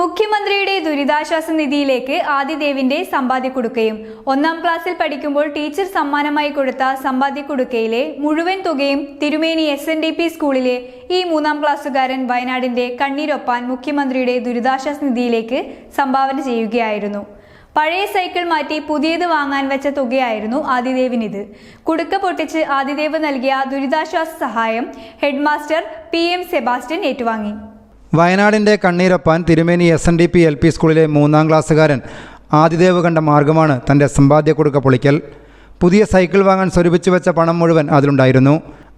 മുഖ്യമന്ത്രിയുടെ ദുരിതാശ്വാസ നിധിയിലേക്ക് ആദിദേവിന്റെ സമ്പാദ്യക്കുടുക്കയും 1ാം ക്ലാസ്സിൽ പഠിക്കുമ്പോൾ ടീച്ചർ സമ്മാനമായി കൊടുത്ത സമ്പാദ്യക്കുടുക്കയിലെ മുഴുവൻ തുകയും തിരുമേനി SNDP സ്കൂളിലെ ഈ 3ാം ക്ലാസ്സുകാരൻ വയനാടിന്റെ കണ്ണീരൊപ്പാൻ മുഖ്യമന്ത്രിയുടെ ദുരിതാശ്വാസ നിധിയിലേക്ക് സംഭാവന ചെയ്യുകയായിരുന്നു. പഴയ സൈക്കിൾ മാറ്റി പുതിയത് വാങ്ങാൻ വെച്ച തുകയായിരുന്നു ആദിദേവിനിത്. കുടുക്ക പൊട്ടിച്ച് ആദിദേവ് നൽകിയ ദുരിതാശ്വാസ സഹായം ഹെഡ്മാസ്റ്റർ PM സെബാസ്റ്റ്യൻ ഏറ്റുവാങ്ങി. വയനാടിൻ്റെ കണ്ണീരൊപ്പാൻ തിരുമേനി SNDP LP സ്കൂളിലെ 3ാം ക്ലാസ്സുകാരൻ ആദിദേവ് കണ്ട മാർഗമാണ് തൻ്റെ സമ്പാദ്യക്കുടുക്ക പൊളിക്കൽ. പുതിയ സൈക്കിൾ വാങ്ങാൻ സ്വരൂപിച്ചു വെച്ച പണം മുഴുവൻ അതിലുണ്ടായിരുന്നു.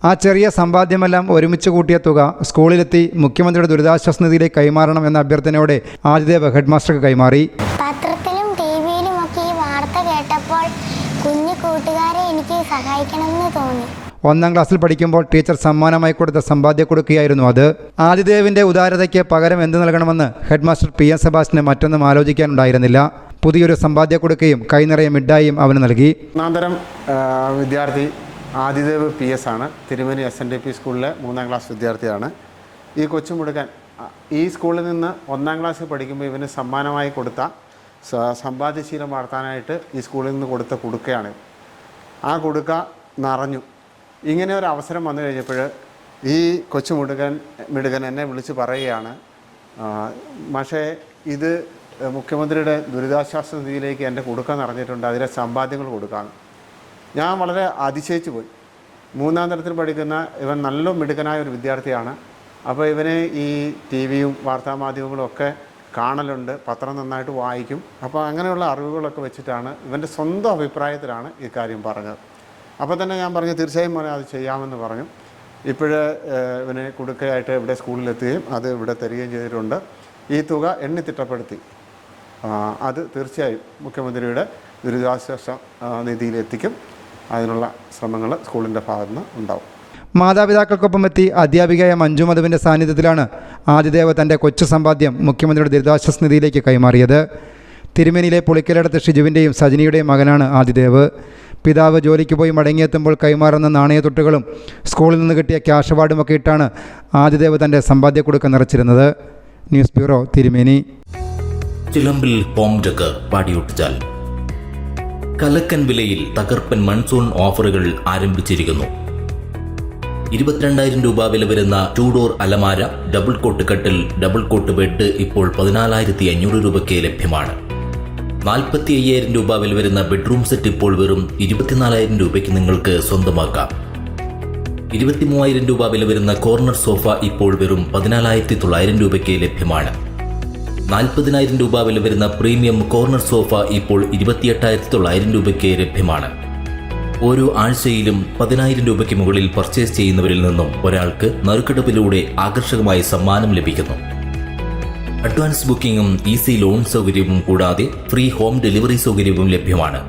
ആ ചെറിയ സമ്പാദ്യമെല്ലാം ഒരുമിച്ച് കൂട്ടിയ തുക സ്കൂളിലെത്തി മുഖ്യമന്ത്രിയുടെ ദുരിതാശ്വാസ നിധിയിലേക്ക് കൈമാറണം എന്ന അഭ്യർത്ഥനയോടെ ആദിദേവ് ഹെഡ്മാസ്റ്റർക്ക് കൈമാറി. പത്രത്തിലും TV-യിലും ഒക്കെ ഈ വാർത്ത കേട്ടപ്പോൾ കുഞ്ഞു കൂട്ടുകാരെ എനിക്ക് സഹായിക്കണമെന്ന് തോന്നി. 1ാം ക്ലാസ്സിൽ പഠിക്കുമ്പോൾ ടീച്ചർ സമ്മാനമായി കൊടുത്ത സമ്പാദ്യക്കുടുക്കയായിരുന്നു അത്. ആദിദേവിൻ്റെ ഉദാരതയ്ക്ക് പകരം എന്ത് നൽകണമെന്ന് ഹെഡ്മാസ്റ്റർ PM സെബാസ്റ്റ്യന് മറ്റൊന്നും ആലോചിക്കാനുണ്ടായിരുന്നില്ല. പുതിയൊരു സമ്പാദ്യക്കുടുക്കയും കൈനിറയെ മിഠായിയും അവന് നൽകി. ഒന്നാന്തരം വിദ്യാർത്ഥി ആദിദേവ് PS ആണ്. തിരുമേനി SNDP സ്കൂളിലെ 3ാം ക്ലാസ് വിദ്യാർത്ഥിയാണ്. ഈ കൊച്ചുമുടുക്കൻ ഈ സ്കൂളിൽ നിന്ന് 1ാം ക്ലാസ്സിൽ പഠിക്കുമ്പോൾ ഇവന് സമ്മാനമായി കൊടുത്ത സമ്പാദ്യശീലം വളർത്താനായിട്ട് ഈ സ്കൂളിൽ നിന്ന് കൊടുത്ത കുടുക്കയാണ്. ആ കുടുക്ക നിറഞ്ഞു. ഇങ്ങനെ ഒരു അവസരം വന്നു കഴിഞ്ഞപ്പോൾ ഈ മിടുകൻ എന്നെ വിളിച്ച് പറയുകയാണ്, പക്ഷേ ഇത് മുഖ്യമന്ത്രിയുടെ ദുരിതാശ്വാസ നിധിയിലേക്ക് എൻ്റെ കുടുക്ക നിറഞ്ഞിട്ടുണ്ട്, അതിലെ സമ്പാദ്യങ്ങൾ കൊടുക്കാമെന്ന്. ഞാൻ വളരെ അതിശയിച്ചു പോയി. 3ാം തരത്തിൽ പഠിക്കുന്ന ഇവൻ നല്ല മിടുക്കനായ ഒരു വിദ്യാർത്ഥിയാണ്. അപ്പോൾ ഇവനെ ഈ TV-യും വാർത്താമാധ്യമങ്ങളും ഒക്കെ കാണലുണ്ട്, പത്രം നന്നായിട്ട് വായിക്കും. അപ്പോൾ അങ്ങനെയുള്ള അറിവുകളൊക്കെ വെച്ചിട്ടാണ് ഇവൻ്റെ സ്വന്തം അഭിപ്രായത്തിലാണ് ഈ കാര്യം പറഞ്ഞത്. അപ്പോൾ തന്നെ ഞാൻ പറഞ്ഞു, തീർച്ചയായും മോനെ അത് ചെയ്യാമെന്ന് പറഞ്ഞു. ഇപ്പോഴേ ഇവനെ കുടുക്കയായിട്ട് ഇവിടെ സ്കൂളിലെത്തുകയും അത് ഇവിടെ തരികയും ചെയ്തിട്ടുണ്ട്. ഈ തുക എണ്ണി തിട്ടപ്പെടുത്തി അത് തീർച്ചയായും മുഖ്യമന്ത്രിയുടെ ദുരിതാശ്വാസ നിധിയിലെത്തിക്കും. അതിനുള്ള ശ്രമങ്ങൾ സ്കൂളിൻ്റെ ഭാഗത്തു നിന്ന് ഉണ്ടാവും. മാതാപിതാക്കൾക്കൊപ്പം എത്തി അധ്യാപികയായ മഞ്ജു മധുവിൻ്റെ സാന്നിധ്യത്തിലാണ് ആദിദേവ് തൻ്റെ കൊച്ചു സമ്പാദ്യം മുഖ്യമന്ത്രിയുടെ ദുരിതാശ്വാസ നിധിയിലേക്ക് കൈമാറിയത്. തിരുമേനിയിലെ പുളിക്കലടത്ത് ഷിജുവിൻ്റെയും സജിനിയുടെയും മകനാണ് ആദിദേവ്. പിതാവ് ജോലിക്ക് പോയി മടങ്ങിയെത്തുമ്പോൾ കൈമാറുന്ന നാണയത്തൊട്ടുകളും സ്കൂളിൽ നിന്ന് കിട്ടിയ ക്യാഷ് അവാർഡുമൊക്കെ ഇട്ടാണ് ആദിദേവ് തൻ്റെ സമ്പാദ്യക്കുടുക്ക നിറച്ചിരുന്നത്. ന്യൂസ് ബ്യൂറോ, തിരുമേനി. ചിലമ്പിൽ ഹോം ഡെക്കർ പാടിയൊട്ടിച്ചാൽ കലക്കൻ വിലയിൽ തകർപ്പൻ മൺസൂൺ ഓഫറുകൾ ആരംഭിച്ചിരിക്കുന്നു. 22,000 രൂപ വില വരുന്ന 2 ഡോർ അലമാര, ഡബിൾ കോട്ട് കട്ടിൽ, ഡബിൾ കോട്ട് ബെഡ് ഇപ്പോൾ 14,500 രൂപയ്ക്ക് ലഭ്യമാണ്. 45,000 രൂപ വില വരുന്ന ബെഡ്റൂം സെറ്റ് ഇപ്പോൾ വെറും 24,000 രൂപയ്ക്ക് നിങ്ങൾക്ക് സ്വന്തമാക്കാം. 23,000 രൂപ വില വരുന്ന കോർണർ സോഫ ഇപ്പോൾ വെറും 14,900 രൂപയ്ക്ക് ലഭ്യമാണ്. 40,000 രൂപ വില വരുന്ന പ്രീമിയം കോർണർ സോഫ ഇപ്പോൾ 28,900 രൂപയ്ക്ക് ലഭ്യമാണ്. ഓരോ ആഴ്ചയിലും 10,000 രൂപയ്ക്ക് മുകളിൽ പർച്ചേസ് ചെയ്യുന്നവരിൽ നിന്നും ഒരാൾക്ക് നറുക്കെടുപ്പിലൂടെ ആകർഷകമായ സമ്മാനം ലഭിക്കുന്നു. അഡ്വാൻസ് ബുക്കിംഗും ഈസി ലോൺ സൗകര്യവും കൂടാതെ ഫ്രീ ഹോം ഡെലിവറി സൗകര്യവും ലഭ്യമാണ്.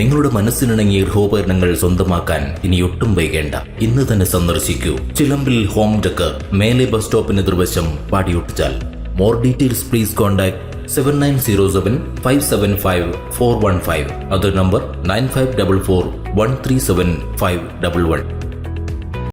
നിങ്ങളുടെ മനസ്സിനിണങ്ങിയ ഗൃഹോപകരണങ്ങൾ സ്വന്തമാക്കാൻ ഇനി ഒട്ടും വൈകേണ്ട. ഇന്ന് തന്നെ സന്ദർശിക്കൂ ചിലമ്പിൽ ഹോം ഡെക്കർ, മേലെ ബസ് സ്റ്റോപ്പിന് എതിർവശം, പാടിയൊട്ടിച്ചാൽ. More details please contact 7907 575 415. Other number 9544 137 511.